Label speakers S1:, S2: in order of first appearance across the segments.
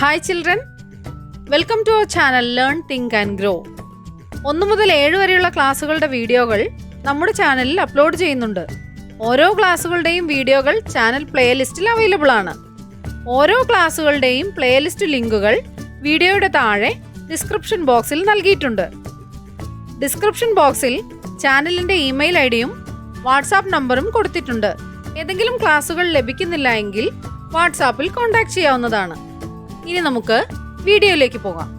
S1: Hi children, welcome to our channel learn think and grow. 1 മുതൽ 7 വരെയുള്ള ക്ലാസ്സുകളുടെ വീഡിയോകൾ നമ്മുടെ ചാനലിൽ അപ്ലോഡ് ചെയ്യുന്നുണ്ട്. ഓരോ ക്ലാസ്സുകളുടെയും വീഡിയോകൾ ചാനൽ പ്ലേലിസ്റ്റിൽ അവൈലബിൾ ആണ്. ഓരോ ക്ലാസ്സുകളുടെയും പ്ലേലിസ്റ്റ് ലിങ്കുകൾ വീഡിയോയുടെ താഴെ ഡിസ്ക്രിപ്ഷൻ ബോക്സിൽ നൽകിയിട്ടുണ്ട്. ഡിസ്ക്രിപ്ഷൻ ബോക്സിൽ ചാനലിൻ്റെ ഇമെയിൽ ഐഡിയും വാട്സാപ്പ് നമ്പറും കൊടുത്തിട്ടുണ്ട്. ഏതെങ്കിലും ക്ലാസ്സുകൾ ലഭിക്കുന്നില്ല എങ്കിൽ വാട്സാപ്പിൽ കോൺടാക്ട് ചെയ്യാവുന്നതാണ്. ഇനി നമുക്ക് വീഡിയോയിലേക്ക് പോകാം.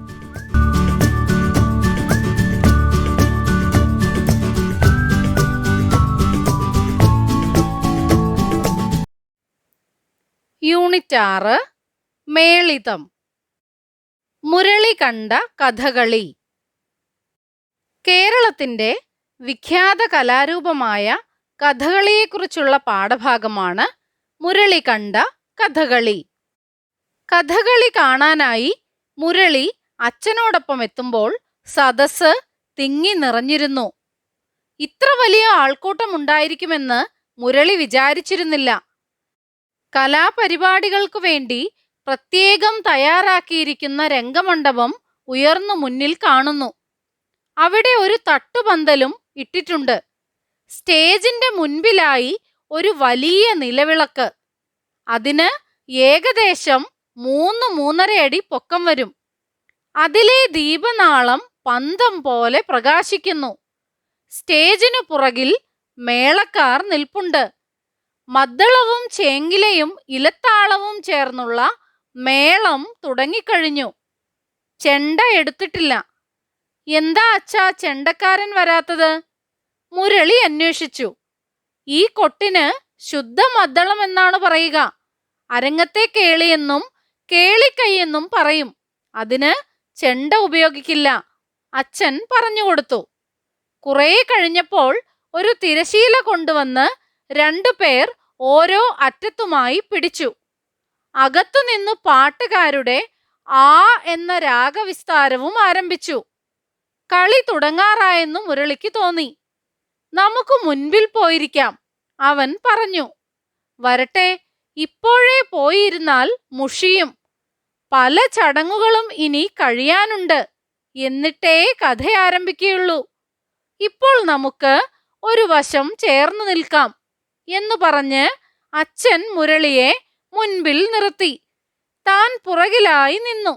S1: യൂണിറ്റ് 6 മേളിതം. മുരളി കണ്ട കഥകളി. കേരളത്തിൻ്റെ വിഖ്യാത കലാരൂപമായ കഥകളിയെക്കുറിച്ചുള്ള പാഠഭാഗമാണ് മുരളി കണ്ട കഥകളി. കഥകളി കാണാനായി മുരളി അച്ഛനോടൊപ്പം എത്തുമ്പോൾ സദസ്സ് തിങ്ങി നിറഞ്ഞിരുന്നു. ഇത്ര വലിയ ആൾക്കൂട്ടം ഉണ്ടായിരിക്കുമെന്ന് മുരളി വിചാരിച്ചിരുന്നില്ല. കലാപരിപാടികൾക്കു വേണ്ടി പ്രത്യേകം തയ്യാറാക്കിയിരിക്കുന്ന രംഗമണ്ഡപം ഉയർന്നു മുന്നിൽ കാണുന്നു. അവിടെ ഒരു തട്ടുപന്തലും ഇട്ടിട്ടുണ്ട്. സ്റ്റേജിന്റെ മുൻപിലായി ഒരു വലിയ നിലവിളക്ക്. അതിന് ഏകദേശം 3-3.5 അടി പൊക്കം വരും. അതിലെ ദീപനാളം പന്തം പോലെ പ്രകാശിക്കുന്നു. സ്റ്റേജിനു പുറകിൽ മേളക്കാർ നിൽപ്പുണ്ട്. മദ്ദളവും ചേങ്ങിലയും ഇലത്താളവും ചേർന്നുള്ള മേളം തുടങ്ങിക്കഴിഞ്ഞു. ചെണ്ട എടുത്തിട്ടില്ല. എന്താ അച്ഛാ ചെണ്ടക്കാരൻ വരാത്തത്? മുരളി അന്വേഷിച്ചു. ഈ കൊട്ടിന് ശുദ്ധ മദ്ദളം എന്നാണ് പറയുക. അരങ്ങത്തെ കേളിയെന്നും കേളിക്കൈയെന്നും പറയും. അതിന് ചെണ്ട ഉപയോഗിക്കില്ല, അച്ഛൻ പറഞ്ഞുകൊടുത്തു. കുറേ കഴിഞ്ഞപ്പോൾ ഒരു തിരശീല കൊണ്ടുവന്ന് 2 പേർ ഓരോ അറ്റത്തുമായി പിടിച്ചു. അകത്തുനിന്നു പാട്ടുകാരുടെ ആ എന്ന രാഗവിസ്താരവും ആരംഭിച്ചു. കളി തുടങ്ങാറായെന്നു മുരളിക്ക് തോന്നി. നമുക്ക് മുൻപിൽ പോയിരിക്കാം, അവൻ പറഞ്ഞു. വരട്ടെ, ഇപ്പോഴേ പോയിരുന്നാൽ മുഷിയും. പല ചടങ്ങുകളും ഇനി കഴിയാനുണ്ട്. എന്നിട്ടേ കഥ ആരംഭിക്കുകയുള്ളൂ. ഇപ്പോൾ നമുക്ക് ഒരു വശം ചേർന്നു നിൽക്കാം എന്നു പറഞ്ഞ് അച്ഛൻ മുരളിയെ മുൻപിൽ നിർത്തി. താൻ പുറകിലായി നിന്നു.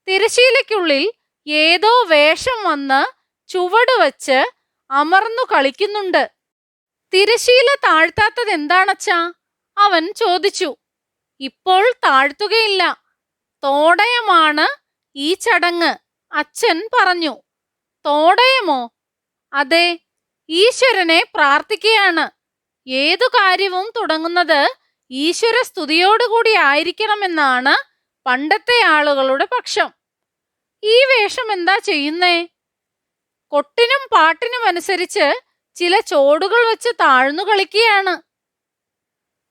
S1: തിരശീലയ്ക്കുള്ളിൽ ഏതോ വേഷം വന്ന് ചുവട് വച്ച് അമർന്നു കളിക്കുന്നുണ്ട്. തിരശീല താഴ്ത്താത്തത് എന്താണച്ചാ? അവൻ ചോദിച്ചു. ഇപ്പോൾ താഴ്ത്തുകയില്ല, തോടയമാണ് ഈ ചടങ്ങ്, അച്ഛൻ പറഞ്ഞു. തോടയമോ? അതെ, ഈശ്വരനെ പ്രാർത്ഥിക്കുകയാണ്. ഏതു കാര്യവും തുടങ്ങുന്നത് ഈശ്വര സ്തുതിയോടുകൂടി ആയിരിക്കണമെന്നാണ് പണ്ടത്തെ ആളുകളുടെ പക്ഷം. ഈ വേഷം എന്താ ചെയ്യുന്നേ? കൊട്ടിനും പാട്ടിനും അനുസരിച്ച് ചില ചോടുകൾ വെച്ച് താഴ്ന്നു കളിക്കുകയാണ്.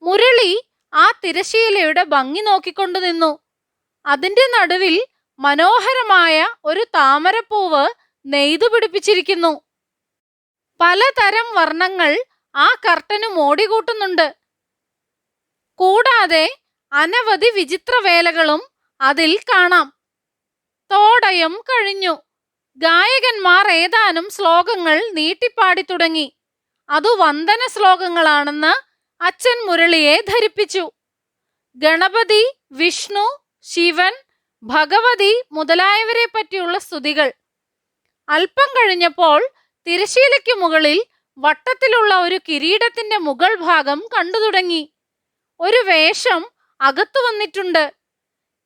S1: മുരളി ആ തിരശീലയുടെ ഭംഗി നോക്കിക്കൊണ്ടു നിന്നു. അതിന്റെ നടുവിൽ മനോഹരമായ ഒരു താമരപ്പൂവ് നെയ്തു പിടിപ്പിച്ചിരിക്കുന്നു. പലതരം വർണ്ണങ്ങൾ ആ കർട്ടന് മോടികൂട്ടുന്നുണ്ട്. കൂടാതെ അനവധി വിചിത്രവേലകളും അതിൽ കാണാം. തോടയം കഴിഞ്ഞു. ഗായകന്മാർ ഏതാനും ശ്ലോകങ്ങൾ നീട്ടിപ്പാടി തുടങ്ങി. അതു വന്ദന ശ്ലോകങ്ങളാണെന്ന് അച്ഛൻ മുരളിയെ ധരിപ്പിച്ചു. ഗണപതി, വിഷ്ണു, ശിവൻ, ഭഗവതി മുതലായവരെ പറ്റിയുള്ള സ്തുതികൾ. അല്പം കഴിഞ്ഞപ്പോൾ തിരശീലയ്ക്ക് മുകളിൽ വട്ടത്തിലുള്ള ഒരു കിരീടത്തിന്റെ മുകൾ ഭാഗം കണ്ടു തുടങ്ങി. ഒരു വേഷം അകത്തു വന്നിട്ടുണ്ട്.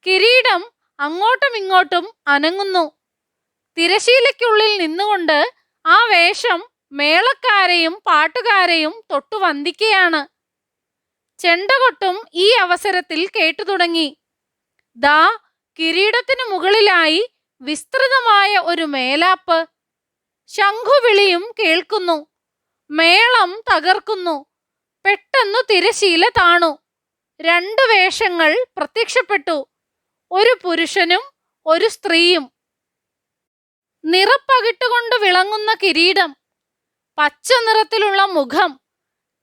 S1: കിരീടം അങ്ങോട്ടും ഇങ്ങോട്ടും അനങ്ങുന്നു. തിരശീലയ്ക്കുള്ളിൽ നിന്നുകൊണ്ട് ആ വേഷം മേളക്കാരെയും പാട്ടുകാരെയും തൊട്ടു വന്ദിക്കുകയാണ്. ചെണ്ടകൊട്ടും ഈ അവസരത്തിൽ കേട്ടു തുടങ്ങി. ദാ കിരീടത്തിനു മുകളിലായി വിസ്തൃതമായ ഒരു മേലാപ്പ്. ശംഖുവിളിയും കേൾക്കുന്നു. മേളം തകർക്കുന്നു. പെട്ടെന്നു തിരശീല താണു. 2 വേഷങ്ങൾ പ്രത്യക്ഷപ്പെട്ടു. ഒരു പുരുഷനും ഒരു സ്ത്രീയും. നിറപ്പകിട്ടുകൊണ്ട് വിളങ്ങുന്ന കിരീടം, പച്ച നിറത്തിലുള്ള മുഖം,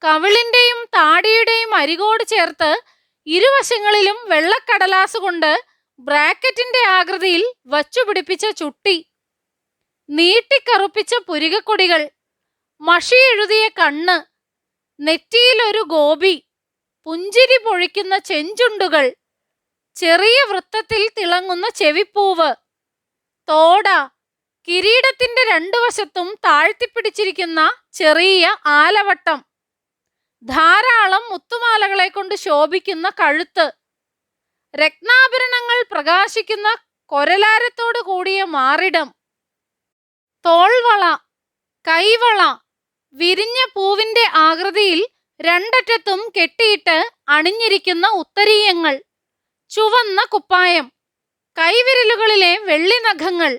S1: കവിളിന്റെയും താടിയുടെയും അരികോട് ചേർത്ത് ഇരുവശങ്ങളിലും വെള്ളക്കടലാസ് കൊണ്ട് ബ്രാക്കറ്റിന്റെ ആകൃതിയിൽ വച്ചുപിടിപ്പിച്ച ചുട്ടി, നീട്ടിക്കറുപ്പിച്ച പുരികക്കൊടികൾ, മഷി എഴുതിയ കണ്ണ്, നെറ്റിയിൽ ഒരു ഗോപി, പുഞ്ചിരി പൊഴിക്കുന്ന ചെഞ്ചുണ്ടുകൾ, ചെറിയ വൃത്തത്തിൽ തിളങ്ങുന്ന ചെവിപ്പൂവ്, തോട, കിരീടത്തിന്റെ രണ്ടു വശത്തും താഴ്ത്തിപ്പിടിച്ചിരിക്കുന്ന ചെറിയ ആലവട്ടം, ധാരാളം മുത്തുമാലകളെ കൊണ്ട് ശോഭിക്കുന്ന കഴുത്ത്, രത്നാഭരണങ്ങൾ പ്രകാശിക്കുന്ന കൊരലാരത്തോടു കൂടിയ മാറിടം, തോൾവള, കൈവള, വിരിഞ്ഞ പൂവിന്റെ ആകൃതിയിൽ രണ്ടറ്റത്തും കെട്ടിയിട്ട് അണിഞ്ഞിരിക്കുന്ന ഉത്തരീയങ്ങൾ, ചുവന്ന കുപ്പായം, കൈവിരലുകളിലെ വെള്ളി നഖങ്ങൾ,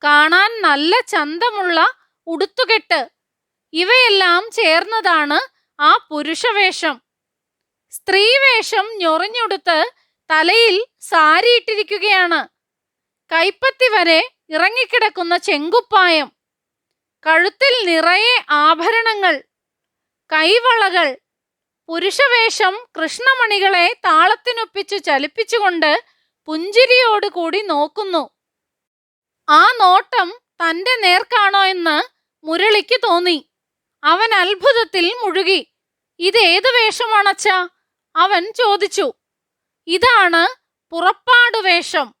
S1: കാണാൻ നല്ല ചന്തമുള്ള ഉടുത്തുകെട്ട്, ഇവയെല്ലാം ചേർന്നതാണ് ആ പുരുഷവേഷം. സ്ത്രീവേഷം ഞൊറിഞ്ഞുടുത്ത് തലയിൽ സാരിയിട്ടിരിക്കുകയാണ്. കൈപ്പത്തി വരെ ഇറങ്ങിക്കിടക്കുന്ന ചെങ്കുപ്പായം, കഴുത്തിൽ നിറയെ ആഭരണങ്ങൾ, കൈവളകൾ. പുരുഷവേഷം കൃഷ്ണമണികളെ താളത്തിനൊപ്പിച്ചു ചലിപ്പിച്ചുകൊണ്ട് പുഞ്ചിരിയോടുകൂടി നോക്കുന്നു. ആ നോട്ടം തന്റെ നേർക്കാണോ എന്ന് മുരളിക്ക് തോന്നി. അവൻ അത്ഭുതത്തിൽ മുഴുകി. ഇതേതു വേഷമാണച്ചാ? അവൻ ചോദിച്ചു. ഇതാണ് പുറപ്പാടുവേഷം.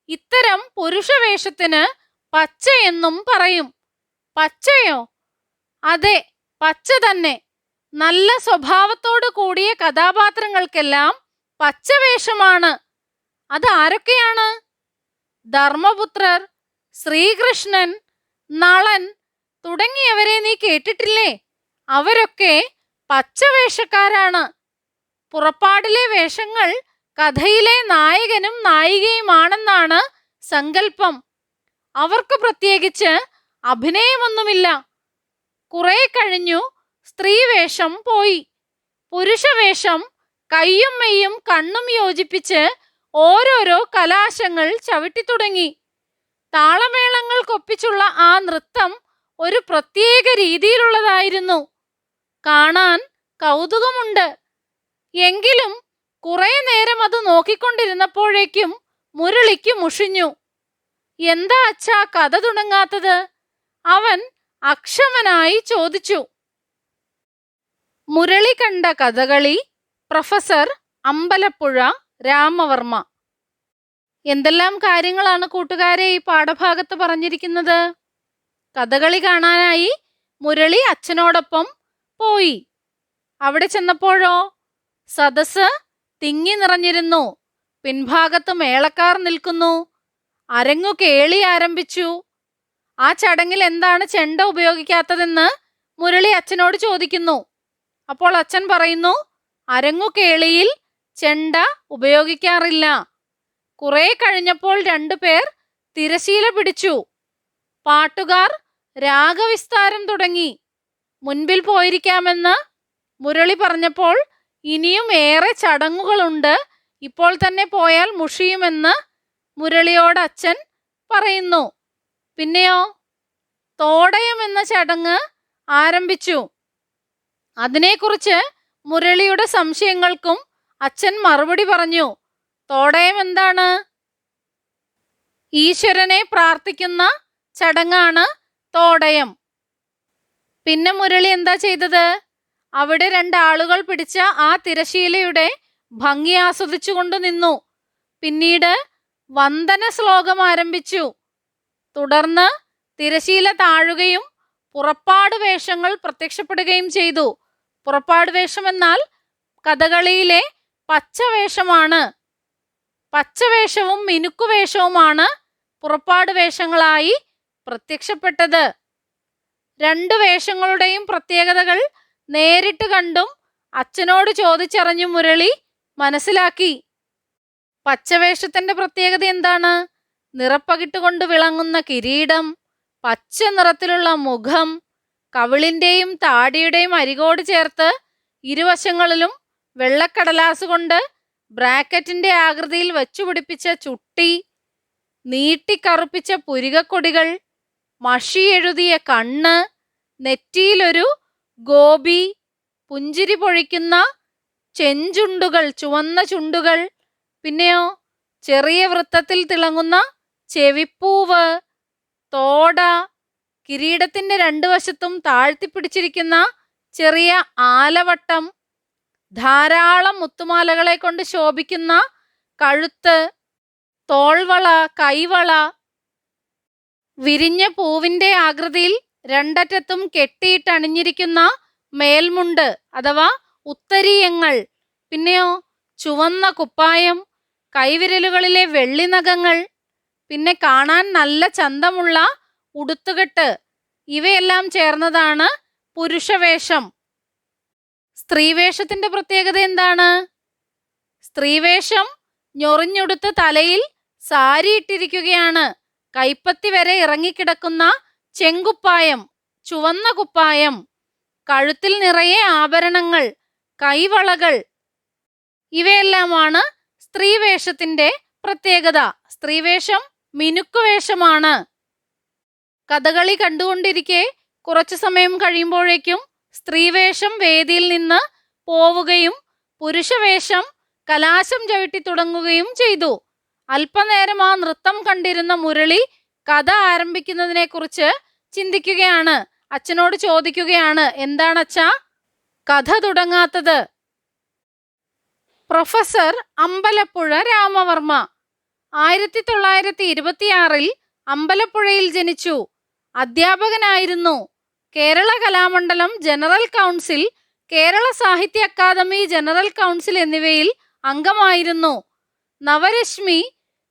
S1: ഇത്തരം പുരുഷവേഷത്തിന് പച്ച എന്നും പറയും. പച്ചയോ? അതെ, പച്ച തന്നെ. നല്ല സ്വഭാവത്തോടു കൂടിയ കഥാപാത്രങ്ങൾക്കെല്ലാം പച്ചവേഷമാണ്. അതാരൊക്കെയാണ്? ധർമ്മപുത്രർ, ശ്രീകൃഷ്ണൻ, നളൻ തുടങ്ങിയവരെ നീ കേട്ടിട്ടില്ലേ? അവരൊക്കെ പച്ചവേഷക്കാരാണ്. പുറപ്പാടിലെ വേഷങ്ങൾ കഥയിലെ നായകനും നായികയുമാണെന്നാണ് സങ്കല്പം. അവർക്ക് പ്രത്യേകിച്ച് അഭിനയമൊന്നുമില്ല. കുറെ കഴിഞ്ഞു സ്ത്രീവേഷം പോയി. പുരുഷവേഷം കയ്യും മെയ്യും കണ്ണും യോജിപ്പിച്ച് ഓരോരോ കലാശങ്ങൾ ചവിട്ടിത്തുടങ്ങി. താളമേളങ്ങൾക്കൊപ്പിച്ചുള്ള ആ നൃത്തം ഒരു പ്രത്യേക രീതിയിലുള്ളതായിരുന്നു. കാണാൻ കൗതുകമുണ്ട്. എങ്കിലും കുറെ നേരം അത് നോക്കിക്കൊണ്ടിരുന്നപ്പോഴേക്കും മുരളിക്ക് മുഷിഞ്ഞു. എന്താ അച്ഛാ കഥ തുടങ്ങാത്തത്? അവൻ അക്ഷമനായി ചോദിച്ചു. മുരളി കണ്ട കഥകളി പ്രൊഫസർ അമ്പലപ്പുഴ രാമവർമ്മ. എന്തെല്ലാം കാര്യങ്ങളാണ് കൂട്ടുകാരെ ഈ പാഠഭാഗത്ത് പറഞ്ഞിരിക്കുന്നത്? കഥകളി കാണാനായി മുരളി അച്ഛനോടൊപ്പം പോയി. അവിടെ ചെന്നപ്പോഴോ സദസ്സ് തിങ്ങി നിറഞ്ഞിരുന്നു. പിൻഭാഗത്ത് മേളക്കാർ നിൽക്കുന്നു. അരങ്ങു കേളി ആരംഭിച്ചു. ആ ചടങ്ങിൽ എന്താണ് ചെണ്ട ഉപയോഗിക്കാത്തതെന്ന് മുരളി അച്ഛനോട് ചോദിക്കുന്നു. അപ്പോൾ അച്ഛൻ പറയുന്നു, അരങ്ങു കേളിയിൽ ചെണ്ട ഉപയോഗിക്കാറില്ല. കുറെ കഴിഞ്ഞപ്പോൾ രണ്ടുപേർ തിരശീല പിടിച്ചു. പാട്ടുകാർ രാഗവിസ്താരം തുടങ്ങി. മുൻപിൽ പോയിരിക്കാമെന്ന് മുരളി പറഞ്ഞപ്പോൾ ഇനിയും ഏറെ ചടങ്ങുകളുണ്ട്, ഇപ്പോൾ തന്നെ പോയാൽ മുഷിയുമെന്ന് മുരളിയോട് അച്ഛൻ പറയുന്നു. പിന്നെയോ തോടയം എന്ന ചടങ്ങ് ആരംഭിച്ചു. അതിനെക്കുറിച്ച് മുരളിയുടെ സംശയങ്ങൾക്കും അച്ഛൻ മറുപടി പറഞ്ഞു. തോടയം എന്താണ്? ഈശ്വരനെ പ്രാർത്ഥിക്കുന്ന ചടങ്ങാണ് തോടയം. പിന്നെ മുരളി എന്താ ചെയ്തത്? അവിടെ രണ്ടാളുകൾ പിടിച്ച ആ തിരശീലയുടെ ഭംഗി ആസ്വദിച്ചുകൊണ്ട് നിന്നു. പിന്നീട് വന്ദന ശ്ലോകം ആരംഭിച്ചു. തുടർന്ന് തിരശീല താഴുകയും പുറപ്പാട് വേഷങ്ങൾ പ്രത്യക്ഷപ്പെടുകയും ചെയ്തു. പുറപ്പാട് വേഷം എന്നാൽ കഥകളിയിലെ പച്ചവേഷമാണ്. പച്ചവേഷവും മിനുക്കുവേഷവുമാണ് പുറപ്പാട് വേഷങ്ങളായി പ്രത്യക്ഷപ്പെട്ടത്. രണ്ടു വേഷങ്ങളുടെയും പ്രത്യേകതകൾ നേരിട്ട് കണ്ടും അച്ഛനോട് ചോദിച്ചറിഞ്ഞു മുരളി മനസ്സിലാക്കി. പച്ചവേഷത്തിന്റെ പ്രത്യേകത എന്താണ്? നിറപ്പകിട്ടുകൊണ്ട് വിളങ്ങുന്ന കിരീടം, പച്ച നിറത്തിലുള്ള മുഖം, കവിളിന്റെയും താടിയുടെയും അരികോട് ചേർത്ത് ഇരുവശങ്ങളിലും വെള്ളക്കടലാസ് കൊണ്ട് ബ്രാക്കറ്റിന്റെ ആകൃതിയിൽ വച്ചുപിടിപ്പിച്ച ചുട്ടി, നീട്ടിക്കറുപ്പിച്ച പുരികക്കൊടികൾ, മഷി എഴുതിയ കണ്ണ്, നെറ്റിയിലൊരു ഗോപി, പുഞ്ചിരി പൊഴിക്കുന്ന ചെഞ്ചുണ്ടുകൾ, ചുവന്ന ചുണ്ടുകൾ, പിന്നെയോ ചെറിയ വൃത്തത്തിൽ തിളങ്ങുന്ന ചെവിപ്പൂവ്, തോട, കിരീടത്തിന്റെ രണ്ടു വശത്തും താഴ്ത്തിപ്പിടിച്ചിരിക്കുന്ന ചെറിയ ആലവട്ടം, ധാരാളം മുത്തുമാലകളെ കൊണ്ട് ശോഭിക്കുന്ന കഴുത്ത്, തോൾവള, കൈവള, വിരിഞ്ഞ പൂവിന്റെ ആകൃതിയിൽ രണ്ടറ്റത്തും കെട്ടിയിട്ടണിഞ്ഞിരിക്കുന്ന മേൽമുണ്ട് അഥവാ ഉത്തരീയങ്ങൾ, പിന്നെയോ ചുവന്ന കുപ്പായം, കൈവിരലുകളിലെ വെള്ളിനഖങ്ങൾ, പിന്നെ കാണാൻ നല്ല ചന്തമുള്ള ഉടുത്തുകെട്ട്, ഇവയെല്ലാം ചേർന്നതാണ് പുരുഷവേഷം. സ്ത്രീവേഷത്തിന്റെ പ്രത്യേകത എന്താണ്? സ്ത്രീവേഷം ഞൊറിഞ്ഞുടുത്ത് തലയിൽ സാരി ഇട്ടിരിക്കുകയാണ്. കൈപ്പത്തി വരെ ഇറങ്ങിക്കിടക്കുന്ന ചെങ്കുപ്പായം, ചുവന്ന കുപ്പായം, കഴുത്തിൽ നിറയെ ആഭരണങ്ങൾ, കൈവളകൾ, ഇവയെല്ലാമാണ് സ്ത്രീവേഷത്തിന്റെ പ്രത്യേകത. സ്ത്രീവേഷം മിനുക്കുവേഷമാണ്. കഥകളി കണ്ടുകൊണ്ടിരിക്കെ കുറച്ചു സമയം കഴിയുമ്പോഴേക്കും സ്ത്രീവേഷം വേദിയിൽ നിന്ന് പോവുകയും പുരുഷവേഷം കലാശം ചവിട്ടി തുടങ്ങുകയും ചെയ്തു. അല്പനേരം ആ നൃത്തം കണ്ടിരുന്ന മുരളി കഥ ആരംഭിക്കുന്നതിനെ കുറിച്ച് ചിന്തിക്കുകയാണ്. അച്ഛനോട് ചോദിക്കുകയാണ്, എന്താണ് അച്ഛാ കഥ തുടങ്ങാത്തത്? പ്രൊഫസർ അമ്പലപ്പുഴ രാമവർമ്മ 1926 അമ്പലപ്പുഴയിൽ ജനിച്ചു. അധ്യാപകനായിരുന്നു. കേരള കലാമണ്ഡലം ജനറൽ കൗൺസിൽ, കേരള സാഹിത്യ അക്കാദമി ജനറൽ കൗൺസിൽ എന്നിവയിൽ അംഗമായിരുന്നു. നവരശ്മി,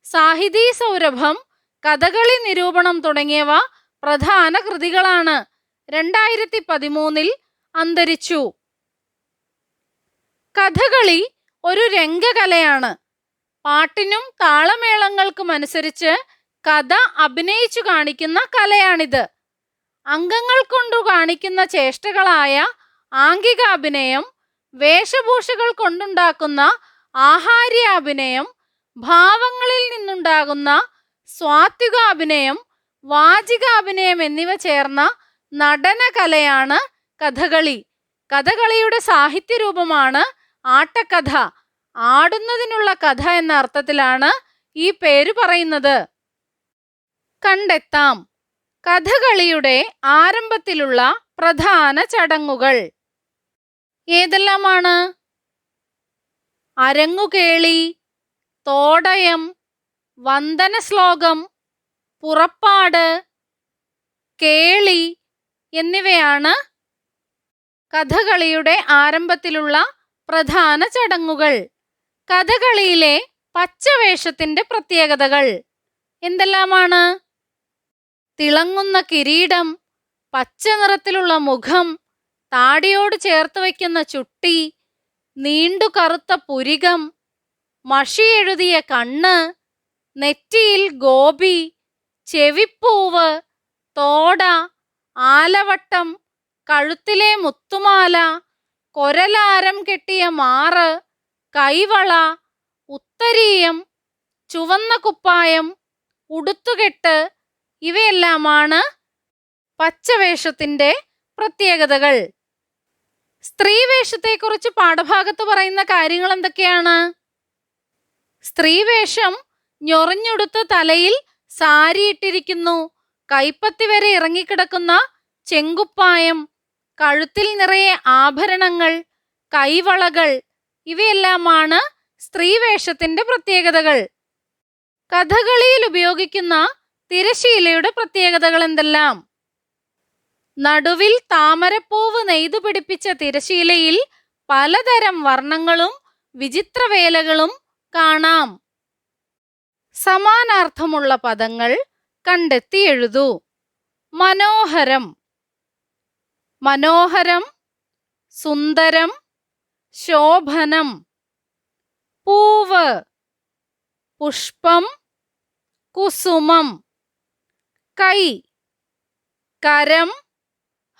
S1: സാഹിതീ സൗരഭം, കഥകളി നിരൂപണം തുടങ്ങിയവ പ്രധാന കൃതികളാണ്. 2013 അന്തരിച്ചു. കഥകളി ഒരു രംഗകലയാണ്. പാട്ടിനും താളമേളങ്ങൾക്കും അനുസരിച്ച് കഥ അഭിനയിച്ചു കാണിക്കുന്ന കലയാണിത്. അംഗങ്ങൾ കൊണ്ടു കാണിക്കുന്ന ചേഷ്ടകളായ ആംഗികാഭിനയം, വേഷഭൂഷകൾ കൊണ്ടുണ്ടാക്കുന്ന ആഹാര്യാഭിനയം, ഭാവങ്ങളിൽ നിന്നുണ്ടാകുന്ന സ്വാത്വികാഭിനയം, വാചികാഭിനയം എന്നിവ ചേർന്ന നടനകലയാണ് കഥകളി. കഥകളിയുടെ സാഹിത്യരൂപമാണ് ആട്ടക്കഥ. ആടുന്നതിനുള്ള കഥ എന്ന അർത്ഥത്തിലാണ് ഈ പേര് പറയുന്നത്. കണ്ടെത്താം. കഥകളിയുടെ ആരംഭത്തിലുള്ള പ്രധാന ചടങ്ങുകൾ ഏതെല്ലാമാണ്? അരങ്ങുകേളി, തോടയം, വന്ദന ശ്ലോകം, പുറപ്പാട്, കേളി എന്നിവയാണ് കഥകളിയുടെ ആരംഭത്തിലുള്ള പ്രധാന ചടങ്ങുകൾ. കഥകളിയിലെ പച്ചവേഷത്തിന്റെ പ്രത്യേകതകൾ എന്തെല്ലാമാണ്? തിളങ്ങുന്ന കിരീടം, പച്ച നിറത്തിലുള്ള മുഖം, താടിയോട് ചേർത്ത് വയ്ക്കുന്ന ചുട്ടി, നീണ്ടു കറുത്ത പുരികം, മഷി എഴുതിയ കണ്ണ്, നെറ്റിയിൽ ഗോപി, ചെവിപ്പൂവ്, തോട, ആലവട്ടം, കഴുത്തിലെ മുത്തുമാല, കൊരലാരം കെട്ടിയ മാറ്, കൈവള, ഉത്തരീയം, ചുവന്ന കുപ്പായം, ഉടുത്തുകെട്ട്, ഇവയെല്ലാമാണ് പച്ചവേഷത്തിന്റെ പ്രത്യേകതകൾ. സ്ത്രീവേഷത്തെക്കുറിച്ച് പാഠഭാഗത്ത് പറയുന്ന കാര്യങ്ങൾ എന്തൊക്കെയാണ്? സ്ത്രീവേഷം ഞൊറിഞ്ഞുടുത്ത് തലയിൽ സാരി ഇട്ടിരിക്കുന്നു. കൈപ്പത്തി വരെ ഇറങ്ങിക്കിടക്കുന്ന ചെങ്കുപ്പായം, കഴുത്തിൽ നിറയെ ആഭരണങ്ങൾ, കൈവളകൾ, ഇവയെല്ലാമാണ് സ്ത്രീവേഷത്തിന്റെ പ്രത്യേകതകൾ. കഥകളിയിൽ ഉപയോഗിക്കുന്ന തിരശീലയുടെ പ്രത്യേകതകൾ എന്തെല്ലാം? നടുവിൽ താമരപ്പൂവ് നെയ്തു പിടിപ്പിച്ച തിരശീലയിൽ പലതരം വർണ്ണങ്ങളും വിചിത്രവേലകളും കാണാം. സമാനാർത്ഥമുള്ള പദങ്ങൾ കണ്ടെത്തി എഴുതൂ. മനോഹരം, മനോഹരം, സുന്ദരം, ശോഭനം. പൂവ്, പുഷ്പം, കുസുമം. കൈ, കരം,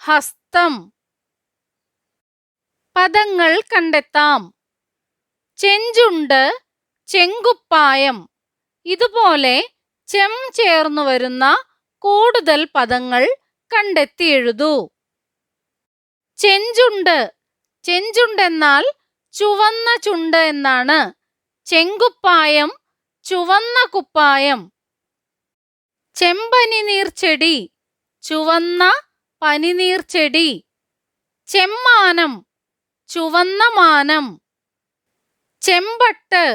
S1: ഹസ്തം. പദങ്ങൾ കണ്ടെത്താം. ചെഞ്ചുണ്ട്, ചെങ്കുപ്പായം. ഇതുപോലെ ചെം ചേർന്നു വരുന്ന കൂടുതൽ പദങ്ങൾ കണ്ടെത്തി എഴുതൂ. ചെഞ്ചുണ്ട്, ചെഞ്ചുണ്ടെന്നാൽ ചുവന്ന ചുണ്ട് എന്നാണ്. ചെങ്കുപ്പായം ചുവന്ന കുപ്പായം. ചെമ്പനിനീർച്ചെടി, ചുവന്ന പനിനീർച്ചെടി. ചെമ്മാനം, ചുവന്ന മാനം. ചെമ്പട്ട്,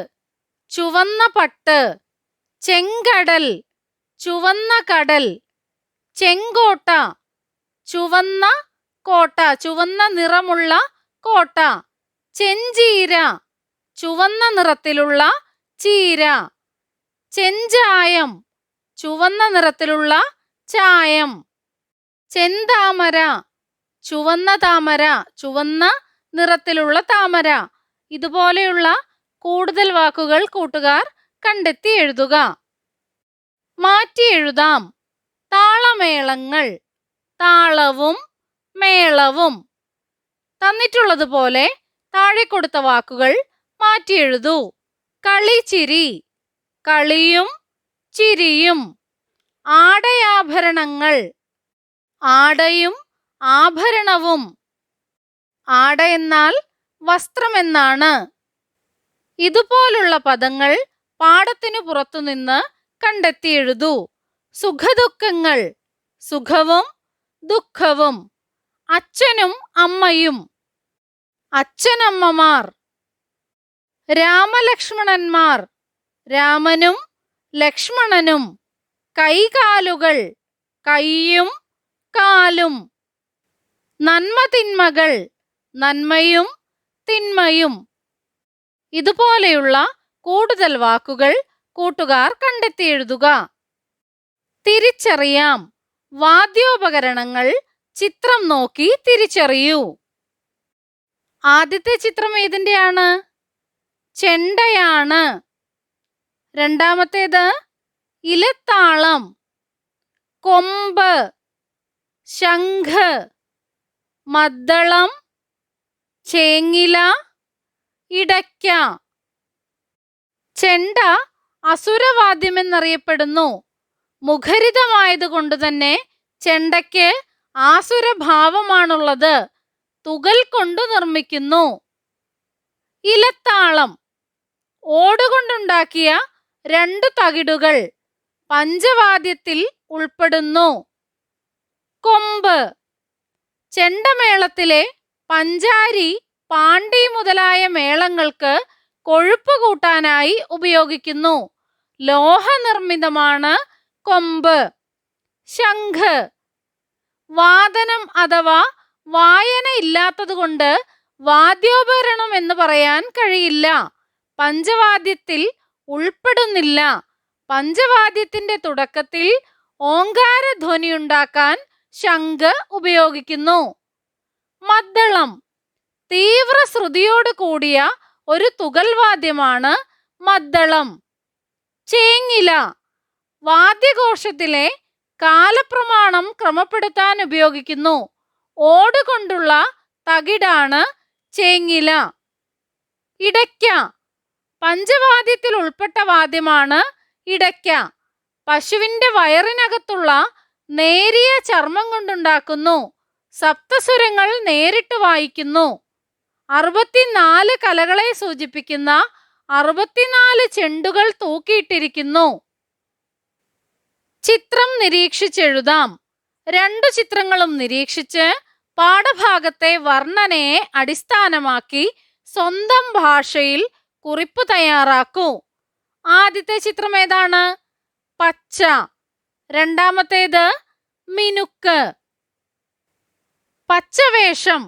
S1: ചുവന്ന പട്ട്. ചെങ്കടൽ, ചുവന്ന കടൽ. ചെങ്കോട്ട, ചുവന്ന കോട്ട, ചുവന്ന നിറമുള്ള കോട്ട. ചെഞ്ചീര, ചുവന്ന നിറത്തിലുള്ള ചീര. ചെഞ്ചായം, ചുവന്ന നിറത്തിലുള്ള ചായം. ചെന്താമര, ചുവന്ന താമര, ചുവന്ന നിറത്തിലുള്ള താമര. ഇതുപോലെയുള്ള കൂടുതൽ വാക്കുകൾ കൂട്ടുകാർ കണ്ടെത്തി എഴുതുക. മാറ്റി എഴുതാം. താളമേളങ്ങൾ, താളവും മേളവും. തന്നിട്ടുള്ളതുപോലെ താഴെ കൊടുത്ത വാക്കുകൾ മാറ്റി എഴുതൂ. കളിച്ചിരി, കളിയും ചിരിയും. ആടയാഭരണങ്ങൾ, ആടയും ആഭരണവും. ആട എന്നാൽ വസ്ത്രമെന്നാണ്. ഇതുപോലുള്ള പദങ്ങൾ പാഠത്തിനു പുറത്തുനിന്ന് കണ്ടെത്തി എഴുതൂ. സുഖദുഃഖങ്ങൾ, സുഖവും ദുഃഖവും. അച്ഛനും അമ്മയും, അച്ഛനമ്മമാർ. രാമലക്ഷ്മണന്മാർ, രാമനും ലക്ഷ്മണനും. കൈകാലുകൾ, കൈയും കാലും. നന്മതിന്മകൾ, നന്മയും തിന്മയും. ഇതുപോലെയുള്ള കൂടുതൽ വാക്കുകൾ കൂട്ടുകാർ കണ്ടെത്തി എഴുതുക. തിരിച്ചറിയാം. വാദ്യോപകരണങ്ങൾ ചിത്രം നോക്കി തിരിച്ചറിയൂ. ആദ്യത്തെ ചിത്രം ഏതിൻ്റെയാണ്? ചെണ്ടയാണ്. രണ്ടാമത്തേത് ഇലത്താളം, കൊമ്പ്, ശംഖ്, മദ്ദളം, ചേങ്ങില, ഇടയ്ക്ക. ചെണ്ട അസുരവാദ്യമെന്നറിയപ്പെടുന്നു. മുഖരിതമായതുകൊണ്ട് തന്നെ ചെണ്ടയ്ക്ക് ആസുരഭാവമാണുള്ളത്. തുകൽ കൊണ്ടു നിർമ്മിക്കുന്നു. ഇലത്താളം ഓടുകൊണ്ടുണ്ടാക്കിയ 2 തകിടുകൾ പഞ്ചവാദ്യത്തിൽ ഉൾപ്പെടുന്നു. കൊമ്പ് ചെണ്ടമേളത്തിലെ പഞ്ചാരി, പാണ്ടി മുതലായ മേളങ്ങൾക്ക് കൊഴുപ്പ് കൂട്ടാനായി ഉപയോഗിക്കുന്നു. ലോഹനിർമ്മിതമാണ് കൊമ്പ്. ശംഖ് വാദനം അഥവാ വായന ഇല്ലാത്തതുകൊണ്ട് വാദ്യോപകരണം എന്ന് പറയാൻ കഴിയില്ല. പഞ്ചവാദ്യത്തിൽ ഉൾപ്പെടുന്നില്ല. പഞ്ചവാദ്യത്തിന്റെ തുടക്കത്തിൽ ഓങ്കാരധ്വനിയുണ്ടാക്കാൻ ശംഖ് ഉപയോഗിക്കുന്നു. മദ്ദളം തീവ്ര ശ്രുതിയോട് കൂടിയ ഒരു തുകൽവാദ്യമാണ് മദ്ദളം. ചേങ്ങില വാദ്യഘോഷത്തിലെ കാലപ്രമാണം ക്രമപ്പെടുത്താൻ ഉപയോഗിക്കുന്നു. ഓടുകൊണ്ടുള്ള തകിടാണ് ചേങ്ങില. ഇടയ്ക്ക പഞ്ചവാദ്യത്തിൽ ഉൾപ്പെട്ട വാദ്യമാണ് ഇടയ്ക്ക. പശുവിന്റെ വയറിനകത്തുള്ള നേരിയ ചർമ്മം കൊണ്ടുണ്ടാക്കുന്നു. സപ്തസ്വരങ്ങൾ നേരിട്ട് വായിക്കുന്നു. 64 കലകളെ സൂചിപ്പിക്കുന്ന 64 ചെണ്ടുകൾ തൂക്കിയിട്ടിരിക്കുന്നു. ചിത്രം നിരീക്ഷിച്ചെഴുതാം. 2 ചിത്രങ്ങളും നിരീക്ഷിച്ച് പാഠഭാഗത്തെ വർണ്ണനയെ അടിസ്ഥാനമാക്കി സ്വന്തം ഭാഷയിൽ കുറിപ്പ് തയ്യാറാക്കൂ. ആദ്യത്തെ ചിത്രം ഏതാണ്? പച്ച. രണ്ടാമത്തേത് മിനുക്ക്. പച്ചവേഷം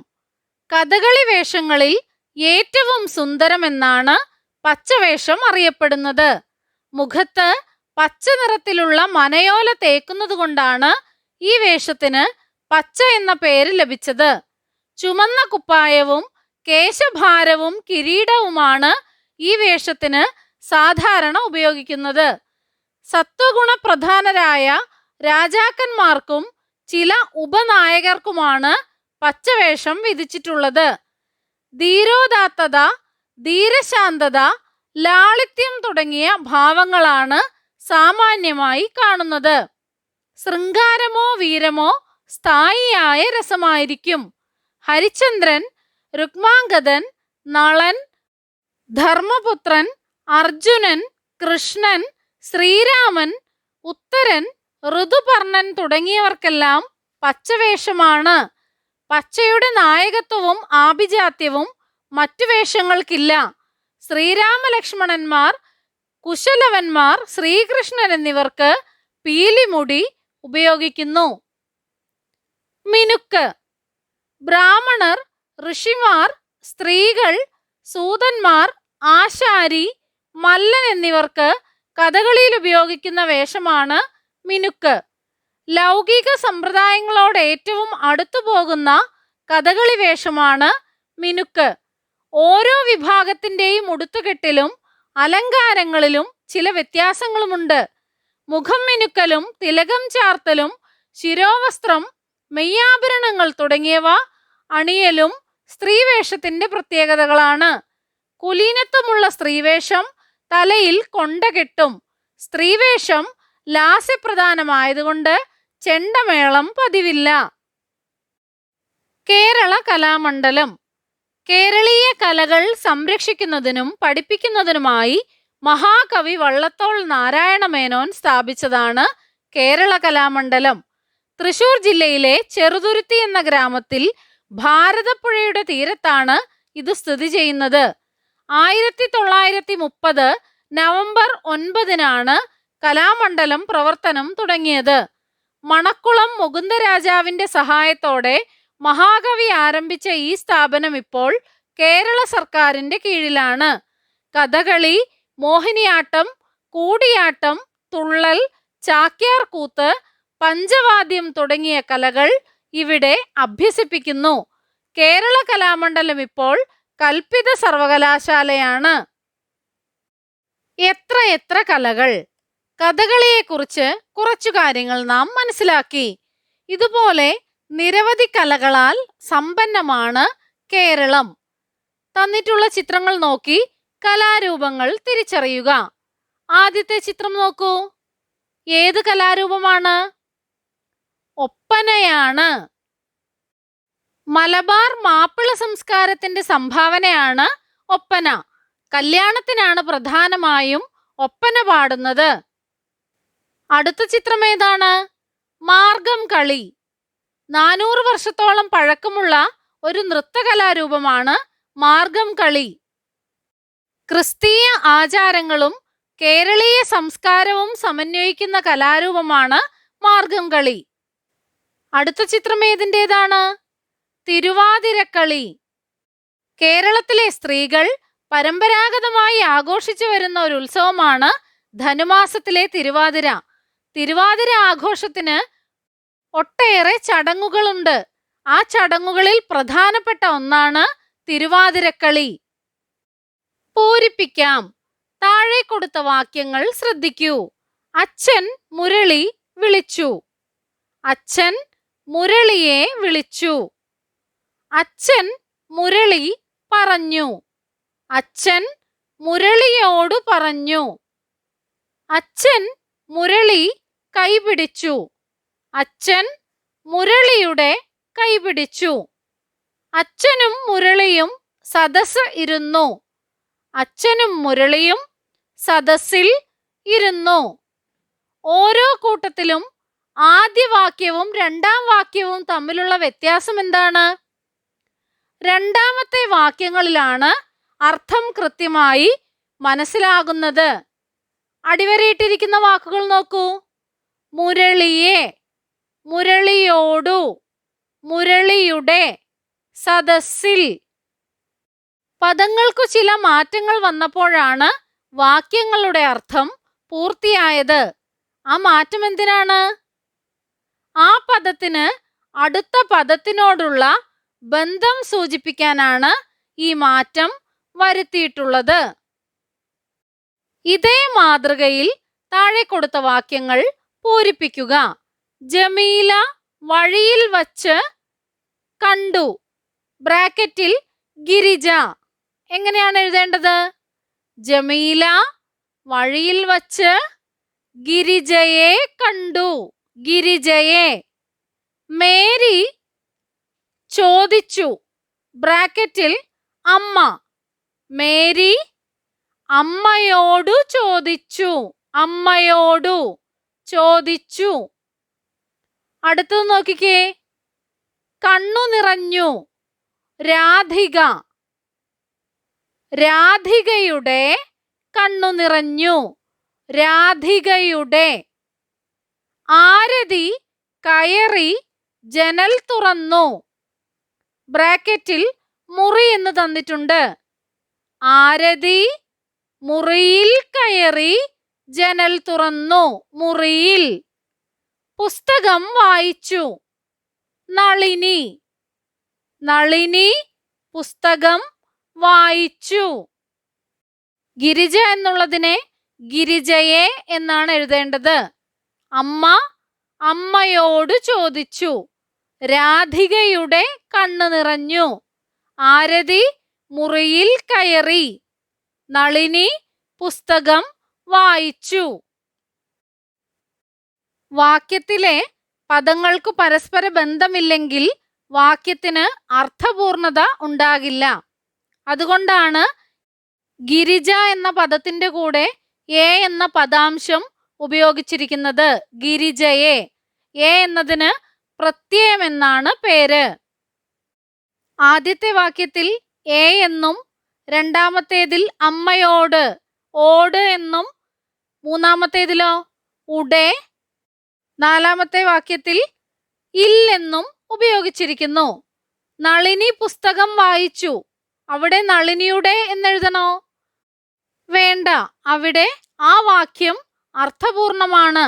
S1: കഥകളി വേഷങ്ങളിൽ ഏറ്റവും സുന്ദരമെന്നാണ് പച്ചവേഷം അറിയപ്പെടുന്നത്. മുഖത്ത് പച്ച നിറത്തിലുള്ള മനയോല തേക്കുന്നത് കൊണ്ടാണ് ഈ വേഷത്തിന് പച്ച എന്ന പേര് ലഭിച്ചത്. ചുമന്ന കുപ്പായവും കേശഭാരവും കിരീടവുമാണ് ഈ വേഷത്തിന് സാധാരണ ഉപയോഗിക്കുന്നത്. സത്വഗുണപ്രധാനരായ രാജാക്കന്മാർക്കും ചില ഉപനായകർക്കുമാണ് പച്ചവേഷം വിധിച്ചിട്ടുള്ളത്. ധീരോദാത്തത, ധീരശാന്തത, ലാളിത്യം തുടങ്ങിയ ഭാവങ്ങളാണ് സാമാന്യമായി കാണുന്നത്. ശൃംഗാരമോ വീരമോ സ്ഥായിയായ രസമായിരിക്കും. ഹരിചന്ദ്രൻ, രുക്മാംഗദൻ, നളൻ, ധർമ്മപുത്രൻ, അർജുനൻ, കൃഷ്ണൻ, ശ്രീരാമൻ, ഉത്തരൻ, ഋതുപർണൻ തുടങ്ങിയവർക്കെല്ലാം പച്ചവേഷമാണ്. പച്ചയുടെ നായകത്വവും ആഭിജാത്യവും മറ്റു വേഷങ്ങൾക്കില്ല. ശ്രീരാമലക്ഷ്മണന്മാർ, കുശലവന്മാർ, ശ്രീകൃഷ്ണൻ എന്നിവർക്ക് പീലിമുടി ഉപയോഗിക്കുന്നു. മിനുക്ക്. ബ്രാഹ്മണർ, ഋഷിമാർ, സ്ത്രീകൾ, സൂതന്മാർ, ആശാരി, മല്ലൻ എന്നിവർക്ക് കഥകളിയിൽ ഉപയോഗിക്കുന്ന വേഷമാണ് മിനുക്ക്. ലൗകിക സമ്പ്രദായങ്ങളോട് ഏറ്റവും അടുത്തു പോകുന്ന കഥകളി വേഷമാണ് മിനുക്ക്. ഓരോ വിഭാഗത്തിൻ്റെയും ഉടുത്തുകെട്ടിലും അലങ്കാരങ്ങളിലും ചില വ്യത്യാസങ്ങളുമുണ്ട്. മുഖം മിനുക്കലും തിലകം ചാർത്തലും ശിരോവസ്ത്രം, മെയ്യാഭരണങ്ങൾ തുടങ്ങിയവ അണിയലും സ്ത്രീവേഷത്തിന്റെ പ്രത്യേകതകളാണ്. കുലീനത്വമുള്ള സ്ത്രീവേഷം തലയിൽ കൊണ്ട കെട്ടും. സ്ത്രീവേഷം ലാസ്യപ്രധാനമായതുകൊണ്ട് ചെണ്ടമേളം പതിവില്ല. കേരള കലാമണ്ഡലം. കേരളീയ കലകൾ സംരക്ഷിക്കുന്നതിനും പഠിപ്പിക്കുന്നതിനുമായി മഹാകവി വള്ളത്തോൾ നാരായണ മേനോൻ സ്ഥാപിച്ചതാണ് കേരള കലാമണ്ഡലം. തൃശൂർ ജില്ലയിലെ ചെറുതുരുത്തി എന്ന ഗ്രാമത്തിൽ ഭാരതപ്പുഴയുടെ തീരത്താണ് ഇത് സ്ഥിതി ചെയ്യുന്നത്. 1930 നവംബർ 9 കലാമണ്ഡലം പ്രവർത്തനം തുടങ്ങിയത്. മണക്കുളം മുകുന്ദരാജാവിന്റെ സഹായത്തോടെ മഹാകവി ആരംഭിച്ച ഈ സ്ഥാപനം ഇപ്പോൾ കേരള സർക്കാരിന്റെ കീഴിലാണ്. കഥകളി, മോഹിനിയാട്ടം, കൂടിയാട്ടം, തുള്ളൽ, ചാക്യാർകൂത്ത്, പഞ്ചവാദ്യം തുടങ്ങിയ കലകൾ ഇവിടെ അഭ്യസിപ്പിക്കുന്നു. കേരള കലാമണ്ഡലം ഇപ്പോൾ കൽപ്പിത സർവകലാശാലയാണ്. എത്ര കലകൾ! കഥകളിയെക്കുറിച്ച് കുറച്ചു കാര്യങ്ങൾ നാം മനസ്സിലാക്കി. ഇതുപോലെ നിരവധി കലകളാൽ സമ്പന്നമാണ് കേരളം. തന്നിട്ടുള്ള ചിത്രങ്ങൾ നോക്കി കലാരൂപങ്ങൾ തിരിച്ചറിയുക. ആദ്യത്തെ ചിത്രം നോക്കൂ. ഏത് കലാരൂപമാണ്? ഒപ്പനയാണ്. മലബാർ മാപ്പിള സംസ്കാരത്തിന്റെ സംഭാവനയാണ് ഒപ്പന. കല്യാണത്തിനാണ് പ്രധാനമായും ഒപ്പന പാടുന്നത്. അടുത്ത ചിത്രം ഏതാണ്? മാർഗം കളി. 400 വർഷത്തോളം പഴക്കമുള്ള ഒരു നൃത്തകലാരൂപമാണ് മാർഗം കളി. ക്രിസ്തീയ ആചാരങ്ങളും കേരളീയ സംസ്കാരവും സമന്വയിക്കുന്ന കലാരൂപമാണ് മാർഗം കളി. അടുത്ത ചിത്രം ഏതിൻ്റെതാണ്? തിരുവാതിരക്കളി. കേരളത്തിലെ സ്ത്രീകൾ പരമ്പരാഗതമായി ആഘോഷിച്ചു വരുന്ന ഒരു ഉത്സവമാണ് ധനുമാസത്തിലെ തിരുവാതിര. തിരുവാതിര ആഘോഷത്തിന് ഒട്ടേറെ ചടങ്ങുകളുണ്ട്. ആ ചടങ്ങുകളിൽ പ്രധാനപ്പെട്ട ഒന്നാണ് തിരുവാതിരക്കളി. പൂരിപ്പിക്കാം. താഴെ കൊടുത്ത വാക്യങ്ങൾ ശ്രദ്ധിക്കൂ. അച്ഛൻ മുരളി വിളിച്ചു. അച്ഛൻ മുരളിയെ വിളിച്ചു. അച്ഛൻ മുരളി പറഞ്ഞു. അച്ഛൻ മുരളിയോട് പറഞ്ഞു. അച്ഛൻ മുരളി കൈപിടിച്ചു. അച്ഛൻ മുരളിയുടെ കൈപിടിച്ചു. അച്ഛനും മുരളിയും സദസ്സ് ഇരുന്നു. അച്ഛനും മുരളിയും സദസ്സിൽ ഇരുന്നു. ഓരോ കൂട്ടത്തിലും ആദ്യ വാക്യവും രണ്ടാം വാക്യവും തമ്മിലുള്ള വ്യത്യാസം എന്താണ്? രണ്ടാമത്തെ വാക്യങ്ങളിലാണ് അർത്ഥം കൃത്യമായി മനസ്സിലാകുന്നത്. അടിവരയിട്ടിരിക്കുന്ന വാക്കുകൾ നോക്കൂ. മുരളിയെ, മുരളിയോടു, മുരളിയുടെ, സദസ്സിൽ. പദങ്ങൾക്കു ചില മാറ്റങ്ങൾ വന്നപ്പോഴാണ് വാക്യങ്ങളുടെ അർത്ഥം പൂർത്തിയായത്. ആ മാറ്റം എന്തിനാണ്? ആ പദത്തിന് അടുത്ത പദത്തിനോടുള്ള ബന്ധം സൂചിപ്പിക്കാനാണ് ഈ മാറ്റം വരുത്തിയിട്ടുള്ളത്. ഇതേ മാതൃകയിൽ താഴെ കൊടുത്ത വാക്യങ്ങൾ പൂരിപ്പിക്കുക. ജമീല വഴിയിൽ വച്ച് കണ്ടു. ബ്രാക്കറ്റിൽ ഗിരിജ. എങ്ങനെയാണ് എഴുതേണ്ടത്? ജമീല വഴിയിൽ വച്ച് ഗിരിജയെ കണ്ടു. ഗിരിജയെ. മേരി ചോദിച്ചു. ബ്രാക്കറ്റിൽ അമ്മ. മേരി അമ്മയോടു ചോദിച്ചു. അമ്മയോടു ചോദിച്ചു. അടുത്തത് നോക്കിക്കേ. കണ്ണു നിറഞ്ഞു. രാധിക. രാധികയുടെ കണ്ണു നിറഞ്ഞു. രാധികയുടെ. ആരതി കയറി ജനൽ തുറന്നു. ബ്രാക്കറ്റിൽ മുറി എന്ന് തന്നിട്ടുണ്ട്. ആരതി മുറിയിൽ കയറി ജനൽ തുറന്നു. മുറിയിൽ. പുസ്തകം വായിച്ചു. നളിനി. നളിനി പുസ്തകം വായിച്ചു. ഗിരിജ എന്നുള്ളതിനെ ഗിരിജയെ എന്നാണ് എഴുതേണ്ടത്. അമ്മ അമ്മയോട് ചോദിച്ചു. രാധികയുടെ കണ്ണു നിറഞ്ഞു. ആരതി മുറിയിൽ കയറി. നളിനി പുസ്തകം വായിച്ചു. വാക്യത്തിലെ പദങ്ങൾക്ക് പരസ്പര ബന്ധമില്ലെങ്കിൽ വാക്യത്തിന് അർത്ഥപൂർണത ഉണ്ടാകില്ല. അതുകൊണ്ടാണ് ഗിരിജ എന്ന പദത്തിന്റെ കൂടെ എ എന്ന പദാംശം ഉപയോഗിച്ചിരിക്കുന്നത്. ഗിരിജയെ. എ എന്നതിന് പ്രത്യയം എന്നാണ് പേര്. ആദ്യത്തെ വാക്യത്തിൽ എ എന്നും രണ്ടാമത്തേതിൽ അമ്മയോട് ഓട് എന്നും മൂന്നാമത്തേതിലോ ഉടെ നാലാമത്തെ വാക്യത്തിൽ ഇല്ലെന്നും ഉപയോഗിച്ചിരിക്കുന്നു. നളിനി പുസ്തകം വായിച്ചു. അവിടെ നളിനിയുടെ എന്നെഴുതണോ? വേണ്ട. അവിടെ ആ വാക്യം അർത്ഥപൂർണമാണ്.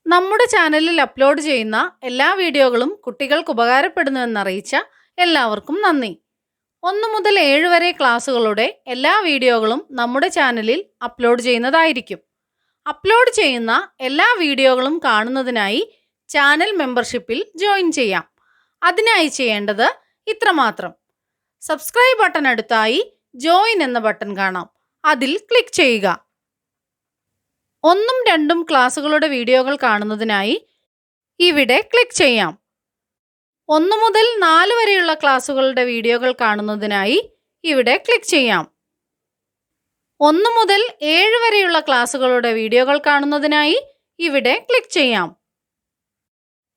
S1: നമ്മുടെ ചാനലിൽ അപ്ലോഡ് ചെയ്യുന്ന എല്ലാ വീഡിയോകളും കുട്ടികൾക്ക് ഉപകാരപ്പെടുന്നുവെന്നറിയിച്ച എല്ലാവർക്കും നന്ദി. 1 മുതൽ 7 വരെ ക്ലാസ്സുകളുടെ എല്ലാ വീഡിയോകളും നമ്മുടെ ചാനലിൽ അപ്ലോഡ് ചെയ്യുന്നതായിരിക്കും. അപ്ലോഡ് ചെയ്യുന്ന എല്ലാ വീഡിയോകളും കാണുന്നതിനായി ചാനൽ മെമ്പർഷിപ്പിൽ ജോയിൻ ചെയ്യാം. അതിനായി ചെയ്യേണ്ടത് ഇത്രമാത്രം. സബ്സ്ക്രൈബ് ബട്ടൺ അടുത്തായി ജോയിൻ എന്ന ബട്ടൺ കാണാം. അതിൽ ക്ലിക്ക് ചെയ്യുക. 1ഉം 2ഉം ക്ലാസ്സുകളുടെ വീഡിയോകൾ കാണുന്നതിനായി ഇവിടെ ക്ലിക്ക് ചെയ്യാം. 1 മുതൽ 4 വരെയുള്ള ക്ലാസ്സുകളുടെ വീഡിയോകൾ കാണുന്നതിനായി ഇവിടെ ക്ലിക്ക് ചെയ്യാം. 1 മുതൽ 7 വരെയുള്ള ക്ലാസ്സുകളുടെ വീഡിയോകൾ കാണുന്നതിനായി ഇവിടെ ക്ലിക്ക് ചെയ്യാം.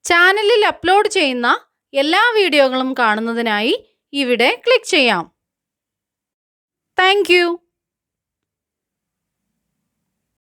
S1: ചാനലിൽ അപ്ലോഡ് ചെയ്യുന്ന എല്ലാ വീഡിയോകളും കാണുന്നതിനായി ഇവിടെ ക്ലിക്ക് ചെയ്യാം. Thank you.